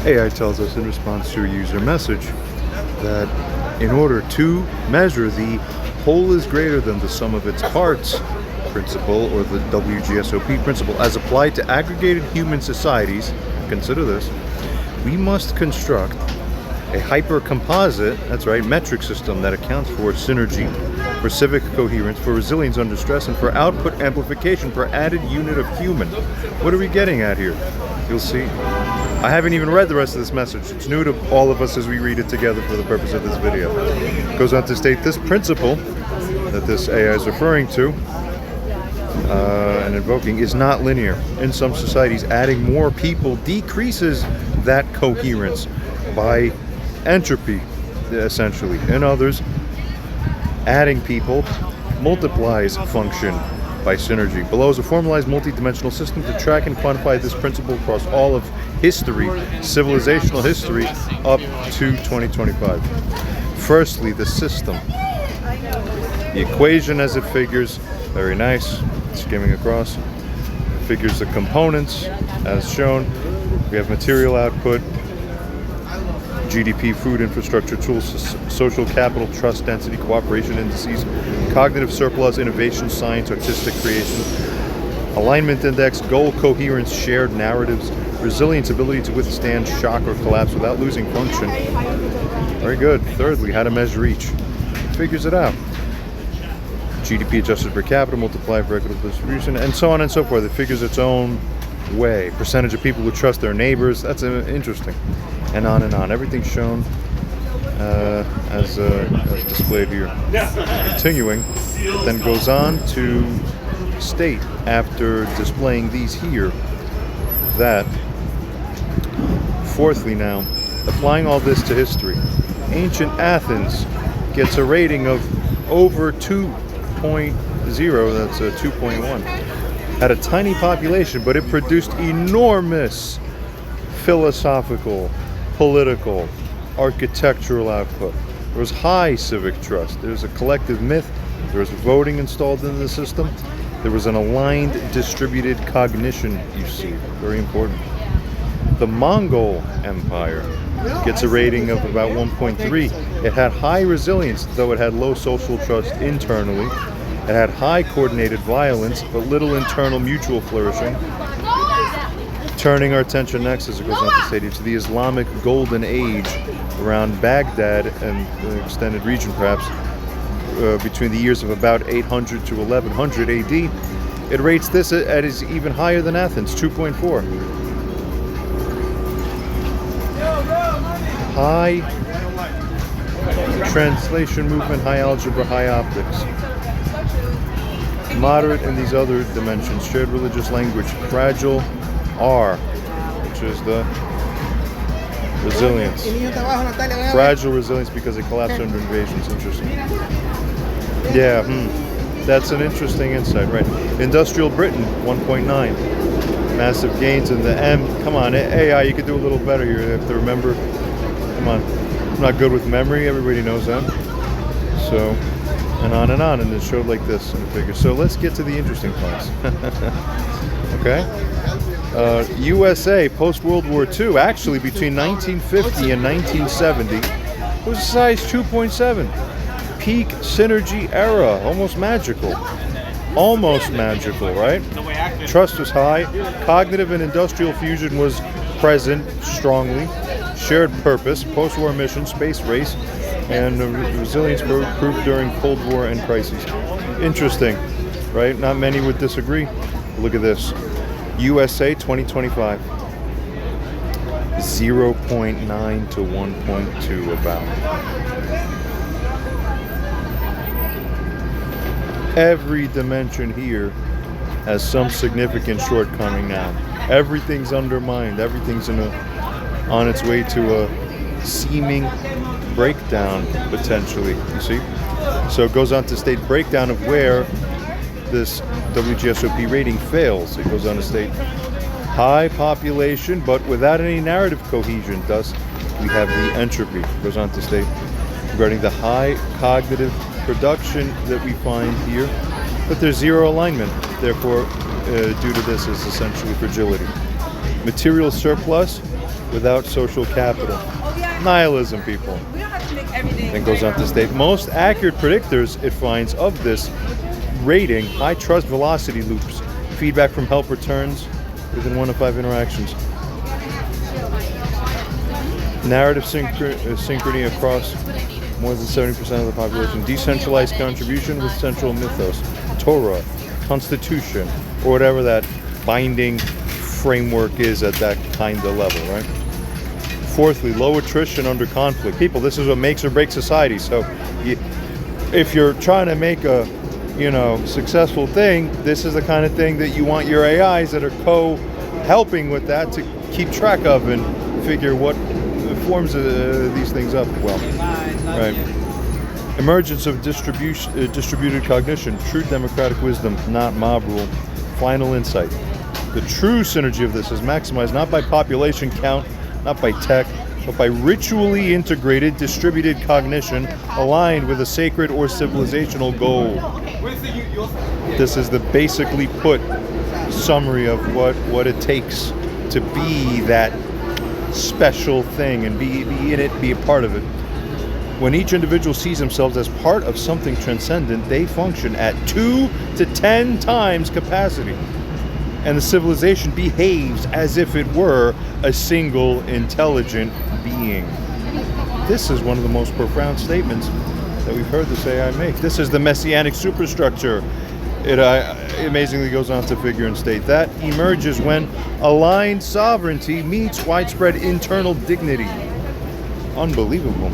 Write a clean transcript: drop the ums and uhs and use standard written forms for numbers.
AI tells us in response to a user message that in order to measure the whole is greater than the sum of its parts principle, or the WGSOP principle, as applied to aggregated human societies, consider this, we must construct a hypercomposite, that's right, metric system that accounts for synergy, for civic coherence, for resilience under stress, and for output amplification per added unit of human. What are we getting at here? You'll see. I haven't even read the rest of this message. It's new to all of us as we read it together for the purpose of this video. It goes on to state this principle that this AI is referring to and invoking is not linear. In some societies, adding more people decreases that coherence by entropy, essentially. In others, adding people multiplies function by synergy. Below is a formalized multi-dimensional system to track and quantify this principle across all of history, civilizational history, up to 2025. Firstly, the system. The equation as it figures, very nice, skimming across, figures the components as shown. We have material output, GDP, food infrastructure, tools, social capital, trust, density, cooperation indices, cognitive surplus, innovation, science, artistic creation, alignment index, goal coherence, shared narratives, resilience, ability to withstand shock or collapse without losing function. Very good. Thirdly, how to measure each. Figures it out. GDP adjusted per capita, multiplied for equitable distribution, and so on and so forth. It figures its own way. Percentage of people who trust their neighbors. That's interesting. And on and on. Everything's shown as displayed here. Continuing, it then goes on to state, after displaying these here, that fourthly now, applying all this to history, ancient Athens gets a rating of over 2.0, that's a 2.1. Had a tiny population, but it produced enormous philosophical, political, architectural output. There was high civic trust. There was a collective myth. There was voting installed into the system. There was an aligned, distributed cognition, you see. Very important. The Mongol Empire gets a rating of about 1.3. It had high resilience, though it had low social trust internally. It had high coordinated violence, but little internal mutual flourishing. Turning our attention next, as it goes on to say, to the Islamic Golden Age around Baghdad and the extended region, perhaps, between the years of about 800 to 1100 AD. It rates this at is even higher than Athens, 2.4. High translation movement, high algebra, high optics. Moderate in these other dimensions, shared religious language, fragile R, which is the resilience. Fragile resilience because it collapsed under invasion. It's interesting. Yeah, that's an interesting insight, right? Industrial Britain, 1.9. Massive gains in the M. Come on, AI, you could do a little better here. You have to remember. Come on. I'm not good with memory. Everybody knows that. So, and on, and it showed like this in the figure. So let's get to the interesting parts. Okay. USA post-World War II, actually between 1950 and 1970, was a size 2.7. Peak synergy era, almost magical. Almost magical, right? Trust was high. Cognitive and industrial fusion was present strongly. Shared purpose, post-war mission, space race, and resilience proved during Cold War and crises. Interesting, right? Not many would disagree. Look at this. USA 2025. 0.9 to 1.2 about. Every dimension here has some significant shortcoming now. Everything's undermined. Everything's on its way to a seeming breakdown, potentially, you see? So it goes on to state breakdown of where this WGSOP rating fails. It goes on to state high population, but without any narrative cohesion. Thus, we have the entropy. It goes on to state regarding the high cognitive production that we find here, but there's zero alignment. Therefore, due to this is essentially fragility. Material surplus, without social capital. Nihilism, people. Then goes on to state, most accurate predictors, it finds, of this rating, high trust velocity loops, feedback from help returns within 1 to 5 interactions. Narrative synchrony across more than 70% of the population. Decentralized contribution with central mythos. Torah, Constitution, or whatever that binding framework is at that kind of level, right? Fourthly, low attrition under conflict. People, this is what makes or breaks society. So if you're trying to make a successful thing, this is the kind of thing that you want your AIs that are helping with that to keep track of and figure what forms these things up well. Right. Emergence of distributed cognition, true democratic wisdom, not mob rule. Final insight. The true synergy of this is maximized not by population count, not by tech, but by ritually integrated distributed cognition aligned with a sacred or civilizational goal. This is the basically put summary of what it takes to be that special thing and be in it, be a part of it. When each individual sees themselves as part of something transcendent, they function at 2 to 10 times capacity. And the civilization behaves as if it were a single intelligent being. This is one of the most profound statements that we've heard this AI make. This is the messianic superstructure. It amazingly goes on to figure and state that emerges when aligned sovereignty meets widespread internal dignity. Unbelievable.